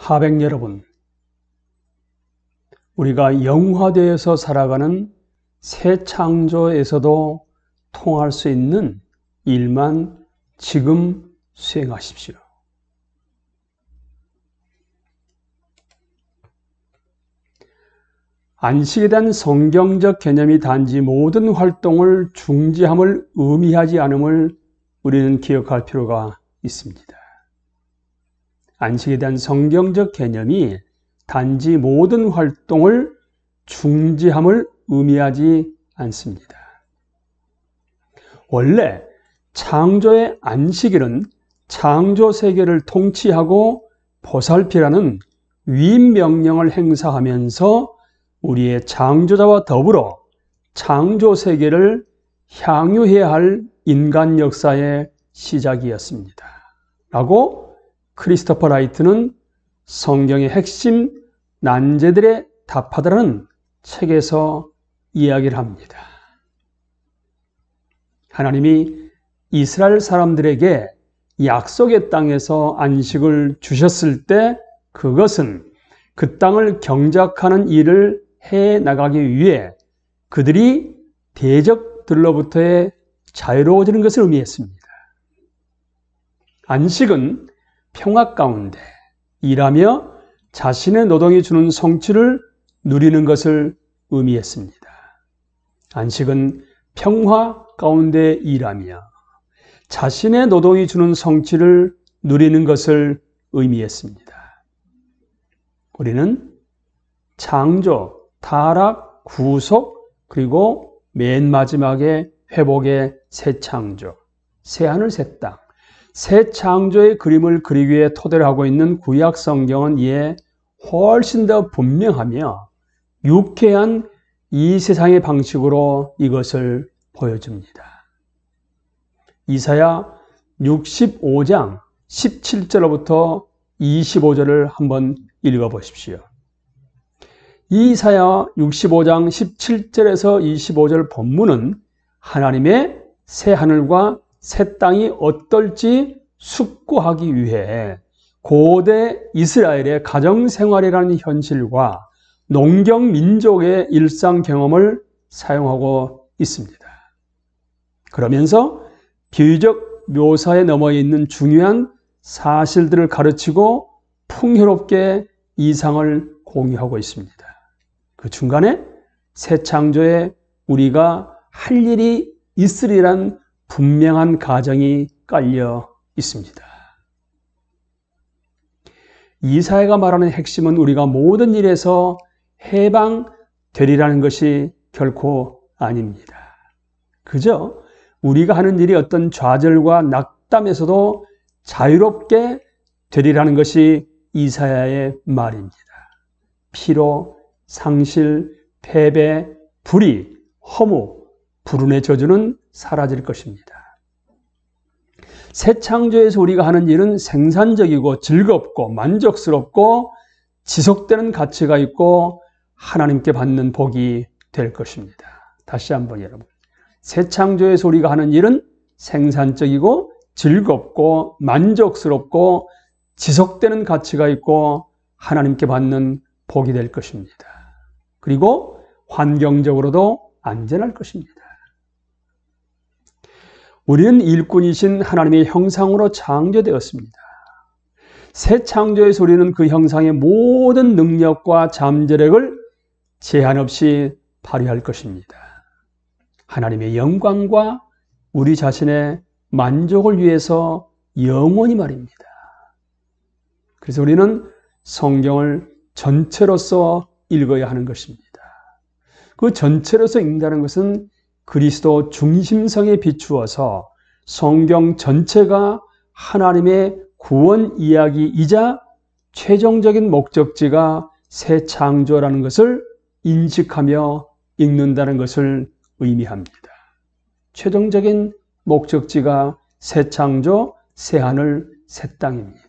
하백 여러분, 우리가 영화되어서 살아가는 새 창조에서도 통할 수 있는 일만 지금 수행하십시오. 안식에 대한 성경적 개념이 단지 모든 활동을 중지함을 의미하지 않음을 우리는 기억할 필요가 있습니다. 안식에 대한 성경적 개념이 단지 모든 활동을 중지함을 의미하지 않습니다. 원래 창조의 안식일은 창조 세계를 통치하고 보살피라는 위임 명령을 행사하면서 우리의 창조자와 더불어 창조 세계를 향유해야 할 인간 역사의 시작이었습니다. 라고 크리스토퍼 라이트는 성경의 핵심 난제들에 답하다라는 책에서 이야기를 합니다. 하나님이 이스라엘 사람들에게 약속의 땅에서 안식을 주셨을 때 그것은 그 땅을 경작하는 일을 해 나가기 위해 그들이 대적들로부터의 자유로워지는 것을 의미했습니다. 안식은 평화 가운데 일하며 자신의 노동이 주는 성취를 누리는 것을 의미했습니다. 안식은 평화 가운데 일하며 자신의 노동이 주는 성취를 누리는 것을 의미했습니다. 우리는 창조, 타락, 구속, 그리고 맨 마지막에 회복의 새 창조, 새 하늘 새 땅, 새 창조의 그림을 그리기 위해 토대를 하고 있는 구약 성경은 이에 훨씬 더 분명하며 유쾌한 이 세상의 방식으로 이것을 보여줍니다. 이사야 65장 17절로부터 25절을 한번 읽어보십시오. 이사야 65장 17절에서 25절 본문은 하나님의 새 하늘과 새 땅이 어떨지 숙고하기 위해 고대 이스라엘의 가정생활이라는 현실과 농경 민족의 일상 경험을 사용하고 있습니다. 그러면서 비유적 묘사에 넘어 있는 중요한 사실들을 가르치고 풍요롭게 이상을 공유하고 있습니다. 그 중간에 새 창조에 우리가 할 일이 있으리란 분명한 가정이 깔려 있습니다. 이사야가 말하는 핵심은 우리가 모든 일에서 해방되리라는 것이 결코 아닙니다. 그저 우리가 하는 일이 어떤 좌절과 낙담에서도 자유롭게 되리라는 것이 이사야의 말입니다. 피로, 상실, 패배, 불의, 허무, 불운의 저주는 사라질 것입니다. 새 창조에서 우리가 하는 일은 생산적이고 즐겁고 만족스럽고 지속되는 가치가 있고 하나님께 받는 복이 될 것입니다. 다시 한번 여러분. 새 창조에서 우리가 하는 일은 생산적이고 즐겁고 만족스럽고 지속되는 가치가 있고 하나님께 받는 복이 될 것입니다. 그리고 환경적으로도 안전할 것입니다. 우리는 일꾼이신 하나님의 형상으로 창조되었습니다. 새 창조에서 우리는 그 형상의 모든 능력과 잠재력을 제한 없이 발휘할 것입니다. 하나님의 영광과 우리 자신의 만족을 위해서 영원히 말입니다. 그래서 우리는 성경을 전체로서 읽어야 하는 것입니다. 그 전체로서 읽는다는 것은 그리스도 중심성에 비추어서 성경 전체가 하나님의 구원 이야기이자 최종적인 목적지가 새 창조라는 것을 인식하며 읽는다는 것을 의미합니다. 최종적인 목적지가 새 창조, 새 하늘, 새 땅입니다.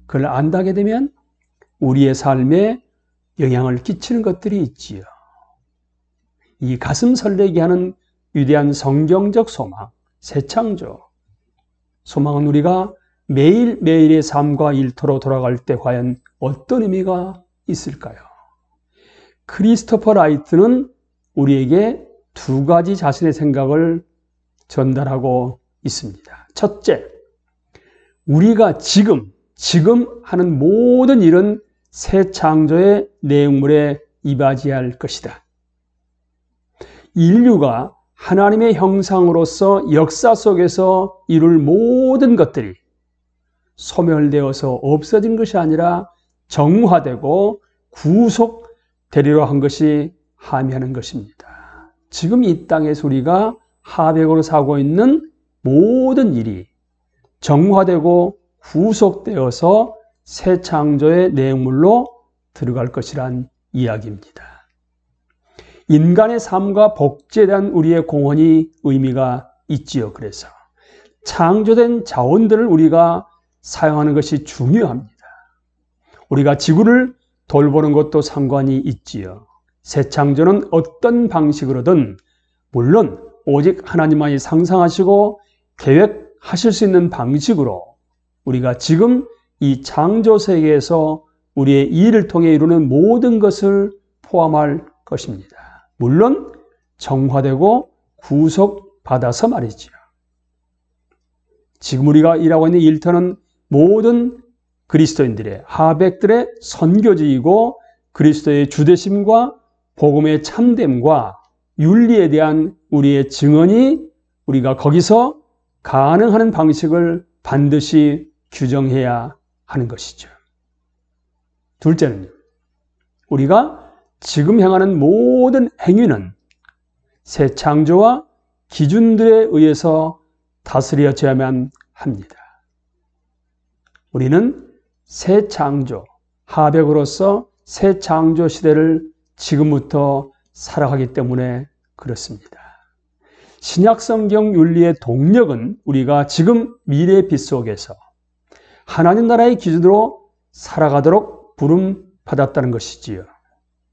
그걸 안다게 되면 우리의 삶에 영향을 끼치는 것들이 있지요. 이 가슴 설레게 하는 위대한 성경적 소망, 새 창조. 소망은 우리가 매일매일의 삶과 일터로 돌아갈 때 과연 어떤 의미가 있을까요? 크리스토퍼 라이트는 우리에게 두 가지 자신의 생각을 전달하고 있습니다. 첫째, 우리가 지금 하는 모든 일은 새 창조의 내용물에 이바지할 것이다. 인류가 하나님의 형상으로서 역사 속에서 이룰 모든 것들이 소멸되어서 없어진 것이 아니라 정화되고 구속되리라 한 것이 함의하는 것입니다. 지금 이 땅에서 우리가 하백으로 사고 있는 모든 일이 정화되고 구속되어서 새 창조의 내용물로 들어갈 것이란 이야기입니다. 인간의 삶과 복지에 대한 우리의 공헌이 의미가 있지요. 그래서 창조된 자원들을 우리가 사용하는 것이 중요합니다. 우리가 지구를 돌보는 것도 상관이 있지요. 새 창조는 어떤 방식으로든 물론 오직 하나님만이 상상하시고 계획하실 수 있는 방식으로 우리가 지금 이 창조 세계에서 우리의 일을 통해 이루는 모든 것을 포함할 것입니다. 물론 정화되고 구속받아서 말이지요. 지금 우리가 일하고 있는 일터는 모든 그리스도인들의 하백들의 선교지이고 그리스도의 주되심과 복음의 참됨과 윤리에 대한 우리의 증언이 우리가 거기서 가능한 방식을 반드시 규정해야 하는 것이죠. 둘째는 우리가 지금 행하는 모든 행위는 새 창조와 기준들에 의해서 다스려져야만 합니다. 우리는 새 창조, 하백으로서 새 창조 시대를 지금부터 살아가기 때문에 그렇습니다. 신약 성경 윤리의 동력은 우리가 지금 미래의 빛 속에서 하나님 나라의 기준으로 살아가도록 부름받았다는 것이지요.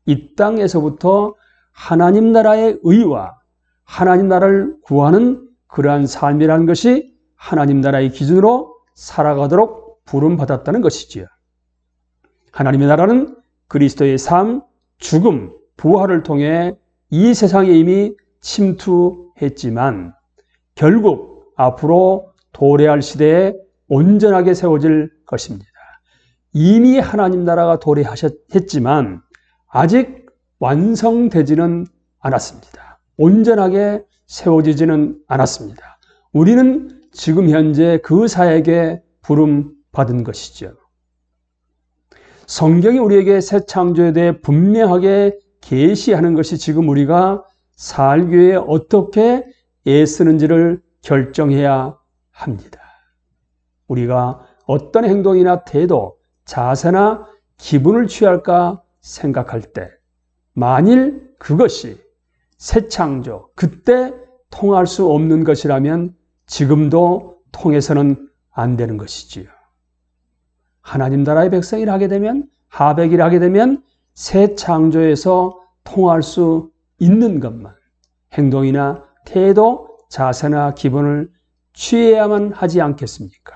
이 땅에서부터 하나님 나라의 의와 하나님 나라를 구하는 그러한 삶이라는 것이 하나님 나라의 기준으로 살아가도록 부름받았다는 것이지요. 하나님의 나라는 그리스도의 삶, 죽음, 부활을 통해 이 세상에 이미 침투했지만 결국 앞으로 도래할 시대에 온전하게 세워질 것입니다. 이미 하나님 나라가 도래했지만 아직 완성되지는 않았습니다. 온전하게 세워지지는 않았습니다. 우리는 지금 현재 그 사역에 부름받은 것이죠. 성경이 우리에게 새 창조에 대해 분명하게 계시하는 것이 지금 우리가 살기 위해 어떻게 애쓰는지를 결정해야 합니다. 우리가 어떤 행동이나 태도, 자세나 기분을 취할까 생각할 때 만일 그것이 새 창조, 그때 통할 수 없는 것이라면 지금도 통해서는 안 되는 것이지요. 하나님 나라의 백성을 하게 되면, 하백을 하게 되면 새 창조에서 통할 수 있는 것만, 행동이나 태도, 자세나 기분을 취해야만 하지 않겠습니까?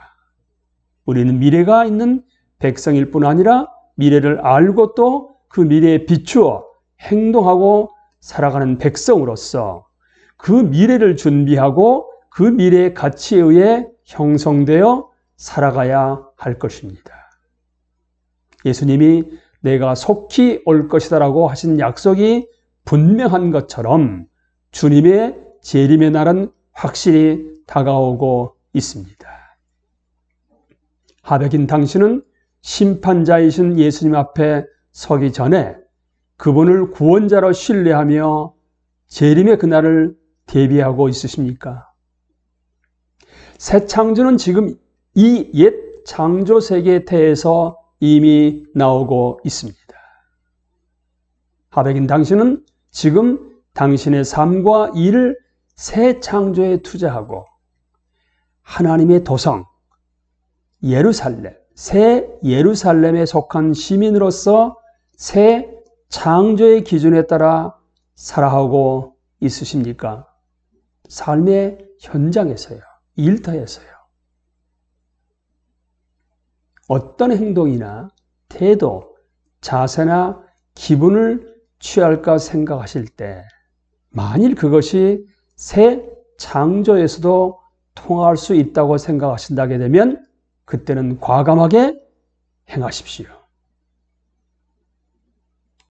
우리는 미래가 있는 백성일 뿐 아니라 미래를 알고 또 그 미래에 비추어 행동하고 살아가는 백성으로서 그 미래를 준비하고 그 미래의 가치에 의해 형성되어 살아가야 할 것입니다. 예수님이 내가 속히 올 것이다라고 하신 약속이 분명한 것처럼 주님의 재림의 날은 확실히 다가오고 있습니다. 하백인 당신은 심판자이신 예수님 앞에 서기 전에 그분을 구원자로 신뢰하며 재림의 그날을 대비하고 있으십니까? 새 창조는 지금 이 옛 창조 세계의 태에서 이미 나오고 있습니다. 하백인 당신은 지금 당신의 삶과 일을 새 창조에 투자하고 하나님의 도성 예루살렘, 새 예루살렘에 속한 시민으로서 새 창조의 기준에 따라 살아가고 있으십니까? 삶의 현장에서요, 일터에서요. 어떤 행동이나 태도, 자세나 기분을 취할까 생각하실 때 만일 그것이 새 창조에서도 통할 수 있다고 생각하신다게 되면 그때는 과감하게 행하십시오.